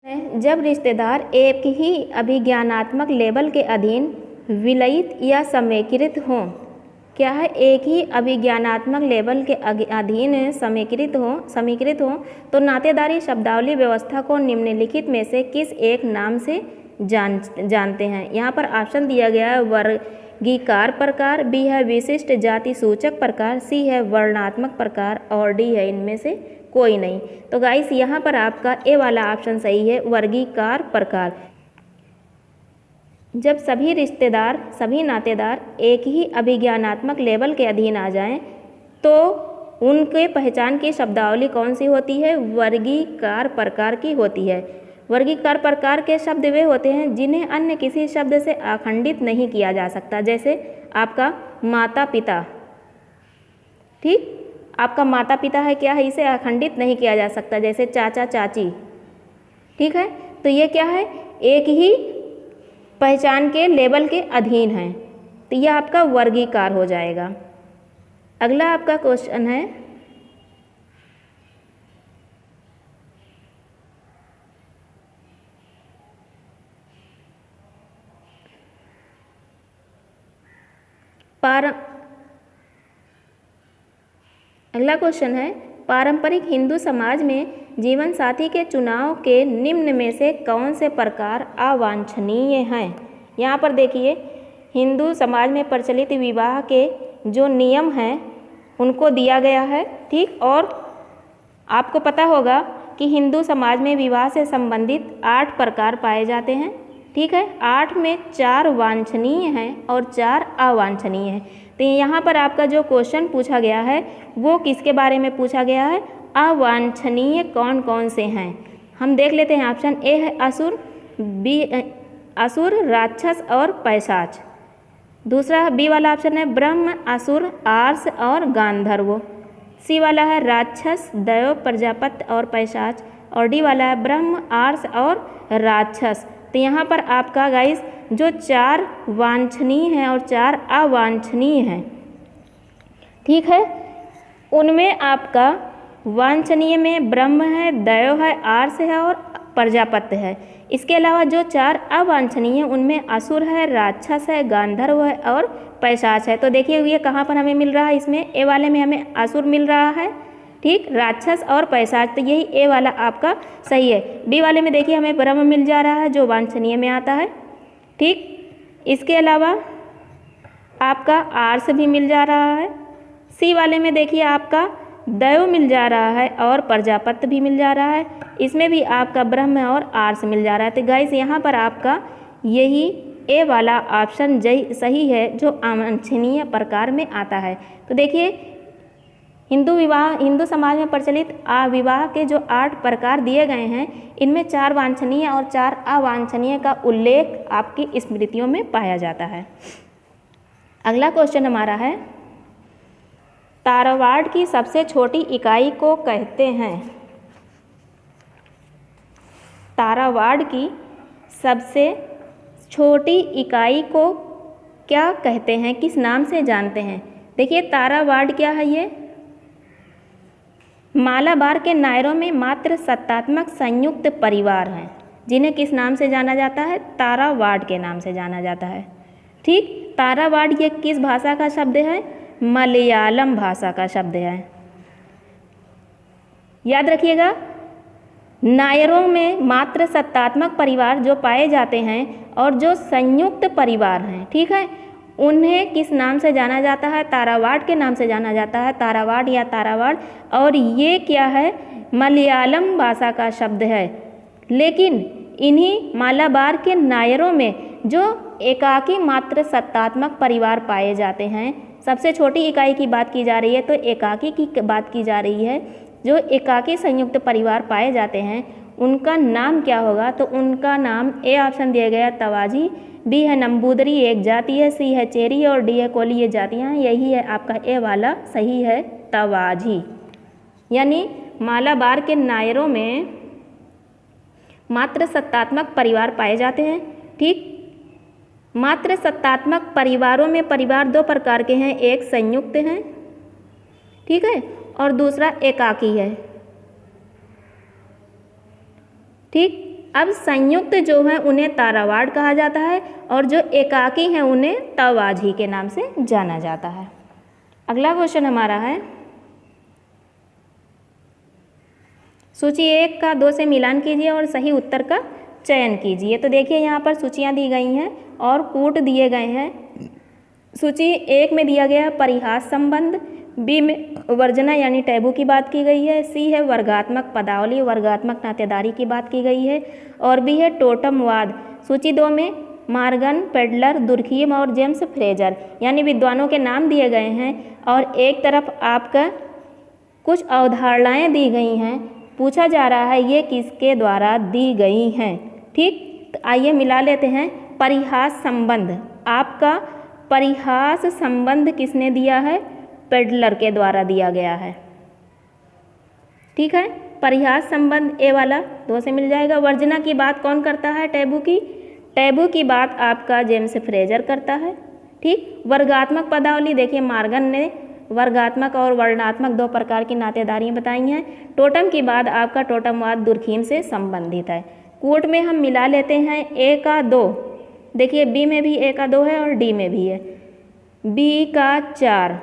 जब रिश्तेदार एक ही अभिज्ञानात्मक लेबल के अधीन विलयित या समेकित हों। क्या है? एक ही अभिज्ञानात्मक लेबल के अधीन समीकृत हो तो नातेदारी शब्दावली व्यवस्था को निम्नलिखित में से किस एक नाम से जानते हैं। यहाँ पर ऑप्शन दिया गया है वर्गीकार प्रकार, बी है विशिष्ट जाति सूचक प्रकार, सी है वर्णात्मक प्रकार और डी है इनमें से कोई नहीं। तो गाइस यहाँ पर आपका ए वाला ऑप्शन सही है, वर्गीकार प्रकार। जब सभी रिश्तेदार, सभी नातेदार एक ही अभिज्ञानात्मक लेबल के अधीन आ जाएं, तो उनके पहचान की शब्दावली कौन सी होती है? वर्गीकार प्रकार की होती है। वर्गीकार प्रकार के शब्द वे होते हैं जिन्हें अन्य किसी शब्द से आखंडित नहीं किया जा सकता। जैसे आपका माता पिता, ठीक, आपका माता पिता है, क्या है? इसे आखंडित नहीं किया जा सकता। जैसे चाचा चाची, ठीक है। तो ये क्या है? एक ही पहचान के लेबल के अधीन है, तो यह आपका वर्गीकार हो जाएगा। अगला आपका क्वेश्चन है, अगला क्वेश्चन है, पारंपरिक हिंदू समाज में जीवन साथी के चुनाव के निम्न में से कौन से प्रकार अवांछनीय हैं। यहाँ पर देखिए, हिंदू समाज में प्रचलित विवाह के जो नियम हैं उनको दिया गया है, ठीक। और आपको पता होगा कि हिंदू समाज में विवाह से संबंधित 8 प्रकार पाए जाते हैं, ठीक है। 8 में 4 वांछनीय हैं और 4 अवांछनीय हैं। तो यहाँ पर आपका जो क्वेश्चन पूछा गया है वो किसके बारे में पूछा गया है? अवांछनीय कौन कौन से हैं। हम देख लेते हैं। ऑप्शन ए है असुर, बी असुर, राक्षस और पैशाच। दूसरा बी वाला ऑप्शन है ब्रह्म, असुर, आर्स और गांधर्व। सी वाला है राक्षस, दैव, प्रजापति और पैशाच। और डी वाला है ब्रह्म, आर्स और राक्षस। तो यहाँ पर आपका गाइस जो 4 वांछनीय हैं और 4 अवांछनीय हैं, ठीक है, उनमें आपका वांछनीय में ब्रह्म है, दैव है, आर्स है और प्रजापति है। इसके अलावा जो 4 अवांछनीय हैं उनमें असुर है, राक्षस है, गांधर्व है और पैशाच है। तो देखिए ये कहाँ पर हमें मिल रहा है? इसमें ए वाले में हमें असुर मिल रहा है, ठीक, राक्षस और पैशाच। तो यही ए वाला आपका सही है। बी वाले में देखिए हमें ब्रह्म मिल जा रहा है जो वांछनीय में आता है, ठीक। इसके अलावा आपका आर्स भी मिल जा रहा है। सी वाले में देखिए आपका दैव मिल जा रहा है और प्रजापति भी मिल जा रहा है। इसमें भी आपका ब्रह्म और आर्स मिल जा रहा है। तो गाइस यहाँ पर आपका यही ए वाला ऑप्शन सही है जो अवांछनीय प्रकार में आता है। तो देखिए हिंदू समाज में प्रचलित विवाह के जो 8 प्रकार दिए गए हैं, इनमें 4 वांछनीय और 4 अवांछनीय का उल्लेख आपकी स्मृतियों में पाया जाता है। अगला क्वेश्चन हमारा है, तारावाड़ की सबसे छोटी इकाई को कहते हैं। तारावाड़ की सबसे छोटी इकाई को क्या कहते हैं, किस नाम से जानते हैं? देखिए तारावाड़ क्या है? ये मालाबार के नायरों में मात्र सत्तात्मक संयुक्त परिवार हैं, जिन्हें किस नाम से जाना जाता है? तारावाड़ के नाम से जाना जाता है, ठीक। तारावाड़ ये किस भाषा का शब्द है? मलयालम भाषा का शब्द है। याद रखिएगा, नायरों में मात्र सत्तात्मक परिवार जो पाए जाते हैं और जो संयुक्त परिवार हैं, ठीक है, उन्हें किस नाम से जाना जाता है? तारावाड़ के नाम से जाना जाता है, तारावाड़ या तारावाड़। और ये क्या है? मलयालम भाषा का शब्द है। लेकिन इन्हीं मालाबार के नायरों में जो एकाकी मात्र सत्तात्मक परिवार पाए जाते हैं, सबसे छोटी इकाई की बात की जा रही है तो एकाकी की बात की जा रही है। जो एकाकी संयुक्त परिवार पाए जाते हैं उनका नाम क्या होगा? तो उनका नाम ए ऑप्शन दिया गया तवाजी, बी है नंबूदरी एक जाति है, सी है चेरी और डी है कोली, ये जातियाँ। यही है आपका ए वाला सही है, तवाजी। यानी मालाबार के नायरों में मात्र सत्तात्मक परिवार पाए जाते हैं, ठीक। मात्र सत्तात्मक परिवारों में परिवार 2 प्रकार के हैं, एक संयुक्त हैं, ठीक है, और दूसरा एकाकी है, ठीक। अब संयुक्त जो है उन्हें तारावाड़ कहा जाता है और जो एकाकी हैं उन्हें तवाजी के नाम से जाना जाता है। अगला क्वेश्चन हमारा है, सूची 1 का 2 से मिलान कीजिए और सही उत्तर का चयन कीजिए। तो देखिए यहाँ पर सूचियाँ दी गई हैं और कूट दिए गए हैं। सूची 1 में दिया गया है परिहास संबंध, बी में वर्जना यानी टैबू की बात की गई है, सी है वर्गात्मक पदावली वर्गात्मक नातेदारी की बात की गई है और बी है टोटमवाद। सूची 2 में मार्गन, पेडलर, दुर्खीम और जेम्स फ्रेजर यानी विद्वानों के नाम दिए गए हैं और एक तरफ आपका कुछ अवधारणाएं दी गई हैं। पूछा जा रहा है ये किसके द्वारा दी गई हैं। ठीक, तो आइए मिला लेते हैं। परिहास संबंध, आपका परिहास संबंध किसने दिया है? पेडलर के द्वारा दिया गया है। ठीक है, परिहास संबंध ए वाला 2 से मिल जाएगा। वर्जना की बात कौन करता है? टैबू की। टैबू की बात आपका जेम्स फ्रेजर करता है। ठीक, वर्गात्मक पदावली देखिए मार्गन ने वर्गात्मक और वर्णात्मक 2 प्रकार की नातेदारियाँ बताई हैं। टोटम की बात आपका टोटमवाद दुर्खीम से संबंधित है। कूट में हम मिला लेते हैं ए का 2, देखिए बी में भी ए का 2 है और डी में भी है, बी का 4।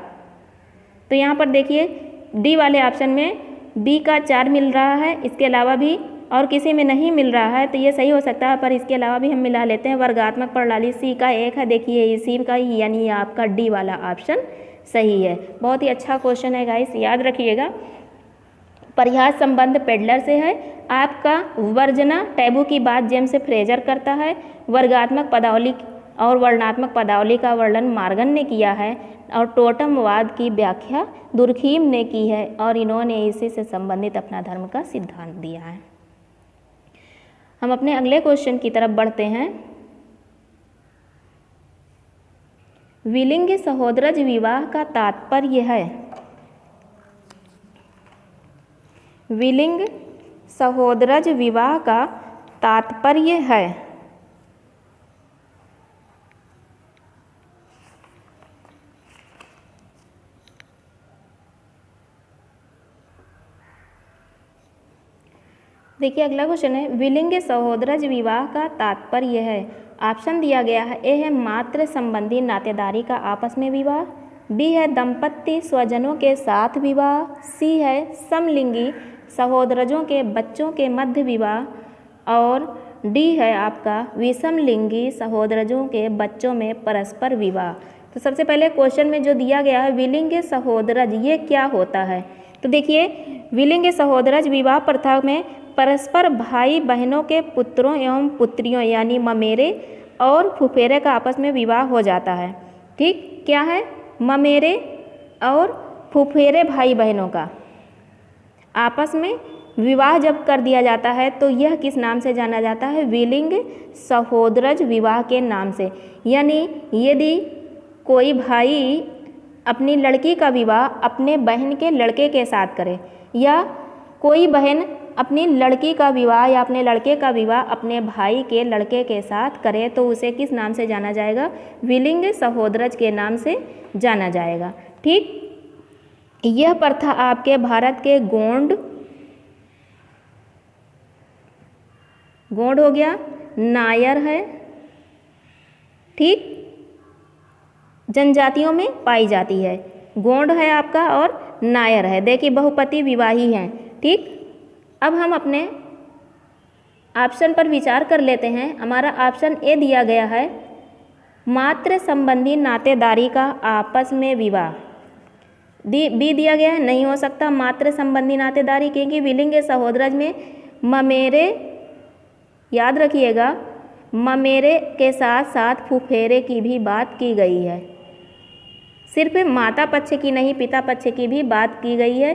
तो यहाँ पर देखिए डी वाले ऑप्शन में बी का 4 मिल रहा है, इसके अलावा भी और किसी में नहीं मिल रहा है तो ये सही हो सकता है, पर इसके अलावा भी हम मिला लेते हैं। वर्गात्मक प्रणाली सी का 1 है, देखिए इसी का ही यानी आपका डी वाला ऑप्शन सही है। बहुत ही अच्छा क्वेश्चन है गाइस, याद रखिएगा। परिहास संबंध पेडलर से है। आपका वर्जना टैबू की बात जेम्स फ्रेजर करता है। वर्गात्मक पदावली और वर्णात्मक पदावली का वर्णन मार्गन ने किया है और टोटमवाद की व्याख्या दुर्खीम ने की है और इन्होंने इसी से संबंधित अपना धर्म का सिद्धांत दिया है। हम अपने अगले क्वेश्चन की तरफ बढ़ते हैं। विलिंग सहोदरज विवाह का तात्पर्य है। विलिंग सहोदरज विवाह का तात्पर्य है। देखिए अगला क्वेश्चन है, विलिंग सहोदरज विवाह का तात्पर्य है। ऑप्शन दिया गया है, ए है मातृ संबंधी नातेदारी का आपस में विवाह, बी है दंपत्ति स्वजनों के साथ विवाह, सी है समलिंगी सहोदरजों के बच्चों के मध्य विवाह और डी है आपका विषमलिंगी सहोदरजों के बच्चों में परस्पर विवाह। तो सबसे पहले क्वेश्चन में जो दिया गया है विलिंग सहोदरज ये क्या होता है? तो देखिए विलिंग सहोदरज विवाह प्रथा में परस्पर भाई बहनों के पुत्रों एवं पुत्रियों यानी ममेरे और फुफेरे का आपस में विवाह हो जाता है। ठीक, क्या है? ममेरे और फुफेरे भाई बहनों का आपस में विवाह जब कर दिया जाता है तो यह किस नाम से जाना जाता है? विलिंग सहोदरज विवाह के नाम से। यानी यदि कोई भाई अपनी लड़की का विवाह अपने बहन के लड़के के साथ करे या कोई बहन अपनी लड़की का विवाह या अपने लड़के का विवाह अपने भाई के लड़के के साथ करे तो उसे किस नाम से जाना जाएगा? विलिंग सहोदरज के नाम से जाना जाएगा। ठीक, यह प्रथा आपके भारत के गोंड हो गया, नायर है, ठीक, जनजातियों में पाई जाती है। गोंड है आपका और नायर है, देखिए बहुपति विवाही हैं। ठीक, अब हम अपने ऑप्शन पर विचार कर लेते हैं। हमारा ऑप्शन ए दिया गया है मातृ संबंधी नातेदारी का आपस में विवाह। बी दिया गया है नहीं हो सकता मातृ संबंधी नातेदारी, क्योंकि विलिंग सहोदरज में ममेरे, याद रखिएगा, ममेरे के साथ साथ फुफेरे की भी बात की गई है। सिर्फ माता पक्ष की नहीं पिता पक्ष की भी बात की गई है।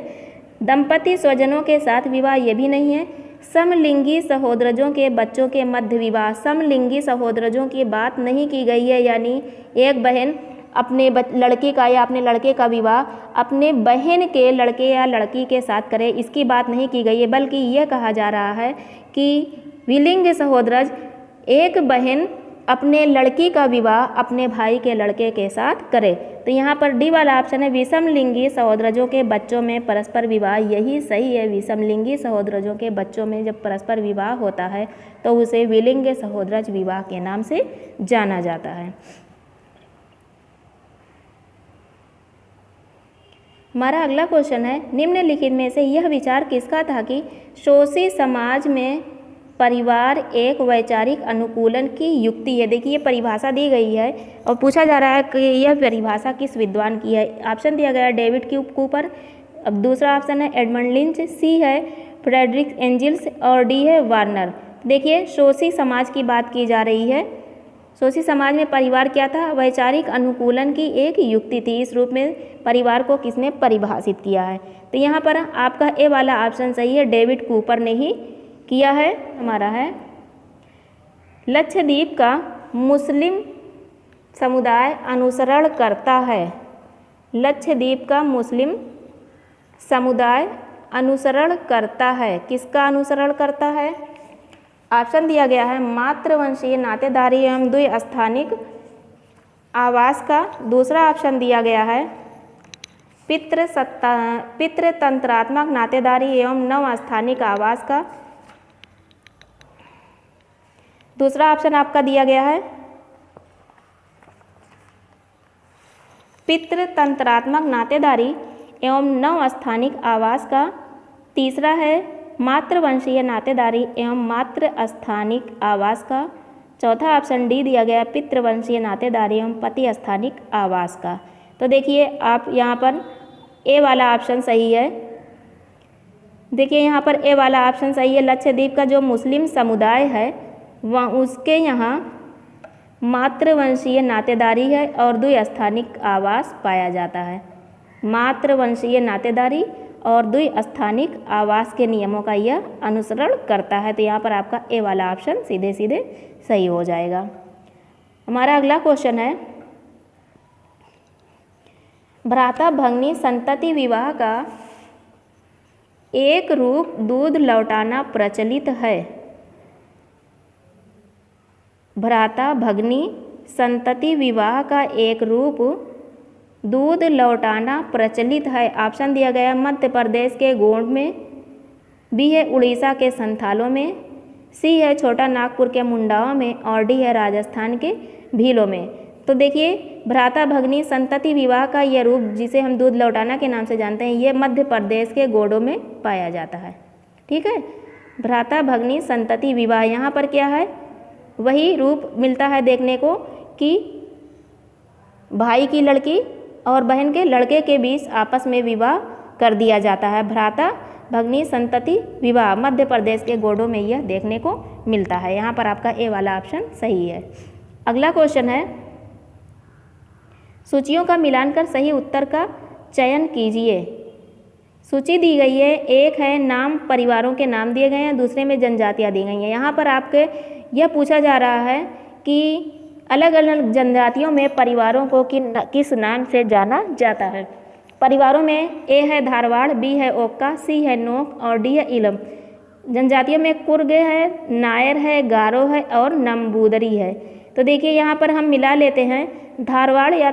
दंपति स्वजनों के साथ विवाह ये भी नहीं है। समलिंगी सहोदरजों के बच्चों के मध्य विवाह, समलिंगी सहोदरजों की बात नहीं की गई है। यानी एक बहन अपने लड़के का या अपने लड़के का विवाह अपने बहन के लड़के या लड़की के साथ करे, इसकी बात नहीं की गई है, बल्कि यह कहा जा रहा है कि विलिंग सहोदरज एक बहन अपने लड़की का विवाह अपने भाई के लड़के के साथ करे। तो यहाँ पर डी वाला ऑप्शन है, विषमलिंगी सहोदरजों के बच्चों में परस्पर विवाह, यही सही है। विषमलिंगी सहोदरजों के बच्चों में जब परस्पर विवाह होता है तो उसे विलिंग सहोदरज विवाह के नाम से जाना जाता है। हमारा अगला क्वेश्चन है, निम्नलिखित में से यह विचार किसका था कि शोषी समाज में परिवार एक वैचारिक अनुकूलन की युक्ति है। देखिए परिभाषा दी गई है और पूछा जा रहा है कि यह परिभाषा किस विद्वान की है। ऑप्शन दिया गया है डेविड कूपर, अब दूसरा ऑप्शन है एडमंड लिंच, सी है फ्रेडरिक एंजिल्स और डी है वार्नर। देखिए शोषी समाज की बात की जा रही है। शोषी समाज में परिवार क्या था? वैचारिक अनुकूलन की एक युक्ति थी। इस रूप में परिवार को किसने परिभाषित किया है? तो यहाँ पर आपका ए वाला ऑप्शन सही है, डेविड कूपर ने ही किया है। हमारा है लक्षद्वीप का मुस्लिम समुदाय अनुसरण करता है। लक्षद्वीप का मुस्लिम समुदाय अनुसरण करता है, किसका अनुसरण करता है? ऑप्शन दिया गया है मातृवंशीय नातेदारी एवं द्विस्थानिक आवास का। दूसरा ऑप्शन दिया गया है पितृतंत्रात्मक नातेदारी एवं नवस्थानिक आवास का। दूसरा ऑप्शन आपका दिया गया है पितृतंत्रात्मक नातेदारी एवं नवस्थानिक आवास का। तीसरा है मातृवंशीय नातेदारी एवं मातृ स्थानिक आवास का। चौथा ऑप्शन डी दिया गया पितृवंशीय नातेदारी एवं पति स्थानिक आवास का। तो देखिए आप यहाँ पर ए वाला ऑप्शन सही है। देखिए यहाँ पर ए वाला ऑप्शन सही है। लक्षद्वीप का जो मुस्लिम समुदाय है वह उसके यहाँ मातृवंशीय नातेदारी है और द्विस्थानिक आवास पाया जाता है। मातृवंशीय नातेदारी और द्विस्थानिक आवास के नियमों का यह अनुसरण करता है। तो यहाँ पर आपका ए वाला ऑप्शन सीधे सीधे सही हो जाएगा। हमारा अगला क्वेश्चन है, भ्राता भगिनी संतति विवाह का एक रूप दूध लौटाना प्रचलित है। भ्राता भगिनी संतति विवाह का एक रूप दूध लौटाना प्रचलित है। ऑप्शन दिया गया मध्य प्रदेश के गोंड में, बी है उड़ीसा के संथालों में, सी है छोटा नागपुर के मुंडाओं में और डी है राजस्थान के भीलों में। तो देखिए भ्राता भगिनी संतति विवाह का यह रूप जिसे हम दूध लौटाना के नाम से जानते हैं, ये मध्य प्रदेश के गोंडों में पाया जाता है। ठीक है, भ्राता भगिनी संतति विवाह, यहाँ पर क्या है वही रूप मिलता है देखने को कि भाई की लड़की और बहन के लड़के के बीच आपस में विवाह कर दिया जाता है। भ्राता भगिनी संतति विवाह मध्य प्रदेश के गोंडों में यह देखने को मिलता है। यहाँ पर आपका ए वाला ऑप्शन सही है। अगला क्वेश्चन है, सूचियों का मिलान कर सही उत्तर का चयन कीजिए। सूची दी गई है, एक है नाम परिवारों के नाम दिए गए हैं, दूसरे में जनजातियाँ दी गई हैं। यहाँ पर आपके यह पूछा जा रहा है कि अलग अलग जनजातियों में परिवारों को किस नाम से जाना जाता है। परिवारों में ए है धारवाड़, बी है ओक्का, सी है नोक और डी है इलम। जनजातियों में कुर्ग है, नायर है, गारो है और नंबूदरी है। तो देखिए यहाँ पर हम मिला लेते हैं, धारवाड़ या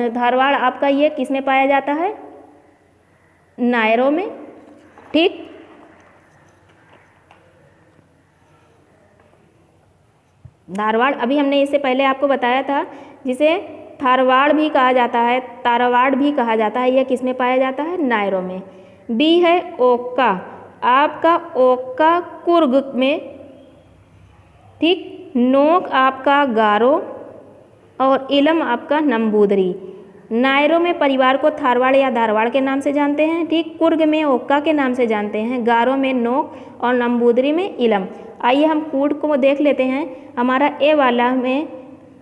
धारवाड़ आपका ये किस में पाया जाता है? नायरों में। ठीक, धारवाड़ अभी हमने इससे पहले आपको बताया था, जिसे थारवाड़ भी कहा जाता है, तारावाड़ भी कहा जाता है, यह किस में पाया जाता है? नायरों में। बी है ओक्का, आपका ओक्का कुर्ग में। ठीक, नोक आपका गारो और इलम आपका नंबूदरी। नायरों में परिवार को थारवाड़ या धारवाड़ के नाम से जानते हैं। ठीक, कुर्ग में ओक्का के नाम से जानते हैं, गारो में नोक और नंबूदरी में इलम। आइए हम कूट को देख लेते हैं। हमारा ए वाला में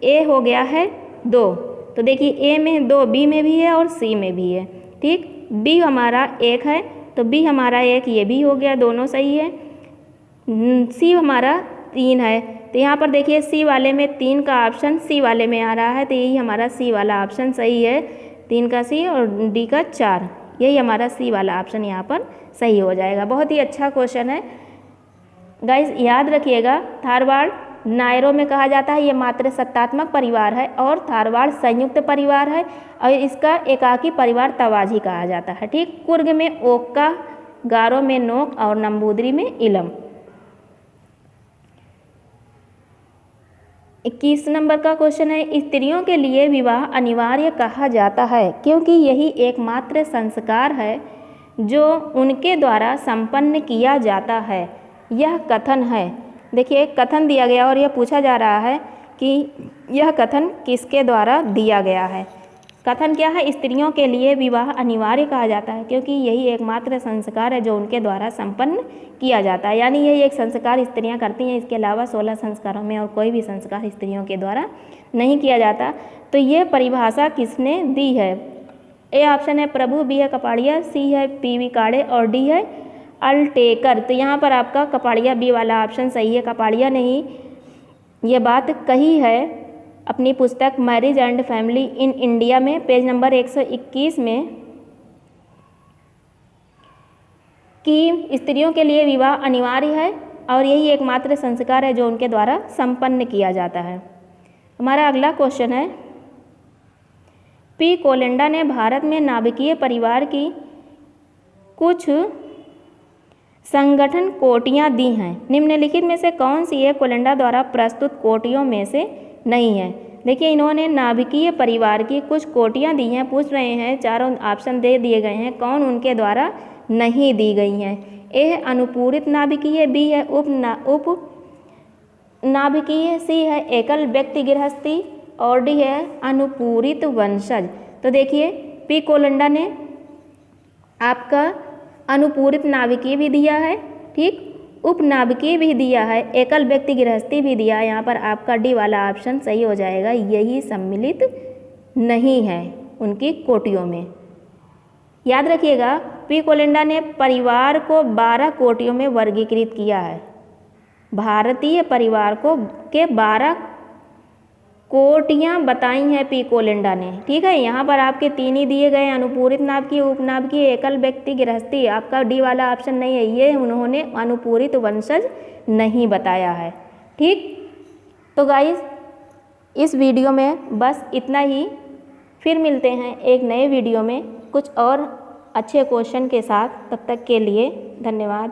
ए हो गया है 2, तो देखिए ए में 2, बी में भी है और सी में भी है। ठीक, बी हमारा 1 है तो बी हमारा 1 ये भी हो गया, दोनों सही है। सी हमारा 3 है, तो यहाँ पर देखिए सी वाले में 3 का ऑप्शन सी वाले में आ रहा है, तो यही हमारा सी वाला ऑप्शन सही है। 3 का सी और डी का 4, यही हमारा सी वाला ऑप्शन यहाँ पर सही हो जाएगा। बहुत ही अच्छा क्वेश्चन है गाइस, याद रखिएगा। धारवाड़ नायरो में कहा जाता है, ये मात्र सत्तात्मक परिवार है। और थारवाड़ संयुक्त परिवार है और इसका एकाकी परिवार तवाजी कहा जाता है। ठीक, कुर्ग में ओक्का, गारो में नोक और नंबूदरी में इलम। 21 नंबर का क्वेश्चन है, स्त्रियों के लिए विवाह अनिवार्य कहा जाता है क्योंकि यही एकमात्र संस्कार है जो उनके द्वारा संपन्न किया जाता है। यह कथन है, देखिए कथन दिया गया और यह पूछा जा रहा है कि यह कथन किसके द्वारा दिया गया है। कथन क्या है, स्त्रियों के लिए विवाह अनिवार्य कहा जाता है क्योंकि यही एकमात्र संस्कार है जो उनके द्वारा संपन्न किया जाता है। यानी यही एक संस्कार स्त्रियां करती हैं, इसके अलावा 16 संस्कारों में और कोई भी संस्कार स्त्रियों के द्वारा नहीं किया जाता। तो ये परिभाषा किसने दी है? ए ऑप्शन है प्रभु, बी है कपाड़िया, सी है पी.वी. काड़े और डी है अल्टेकर। तो यहाँ पर आपका कपाड़िया बी वाला ऑप्शन सही है। कपाड़िया ने ही ये बात कही है अपनी पुस्तक marriage and family in India में पेज नंबर 121 में कि स्त्रियों के लिए विवाह अनिवार्य है और यही एकमात्र संस्कार है जो उनके द्वारा संपन्न किया जाता है। हमारा अगला क्वेश्चन है, पी. कोलिंडा ने भारत में नाभिकीय परिवार की कुछ संगठन कोटियाँ दी हैं। निम्नलिखित में से कौन सी एक कोलिंडा द्वारा प्रस्तुत कोटियों में से नहीं है? देखिए इन्होंने नाभिकीय परिवार की कुछ कोटियाँ दी हैं, पूछ रहे हैं, चारों ऑप्शन दे दिए गए हैं, कौन उनके द्वारा नहीं दी गई हैं? ए है अनुपूरित नाभिकीय, बी है उप नाभिकीय, सी है एकल व्यक्ति गृहस्थी और डी है अनुपूरित वंशज। तो देखिए पी. कोलिंडा ने आपका अनुपूरित नाभिकीय भी दिया है, ठीक, उपनाभिकीय भी दिया है, एकल व्यक्ति गृहस्थी भी दिया है। यहाँ पर आपका डी वाला ऑप्शन सही हो जाएगा, यही सम्मिलित नहीं है उनकी कोटियों में। याद रखिएगा पी. कोलिंडा ने परिवार को 12 कोटियों में वर्गीकृत किया है। भारतीय परिवार को के 12 कोटियाँ बताई हैं पी. कोलिंडा ने, ठीक है। यहाँ पर आपके 3 ही दिए गए, अनुपूरित नाभिकीय, उपनाभिकीय, एकल व्यक्ति गृहस्थी। आपका डी वाला ऑप्शन नहीं है, ये उन्होंने अनुपूरित वंशज नहीं बताया है, ठीक। तो गाइस इस वीडियो में बस इतना ही, फिर मिलते हैं एक नए वीडियो में कुछ और अच्छे क्वेश्चन के साथ। तब तक के लिए धन्यवाद।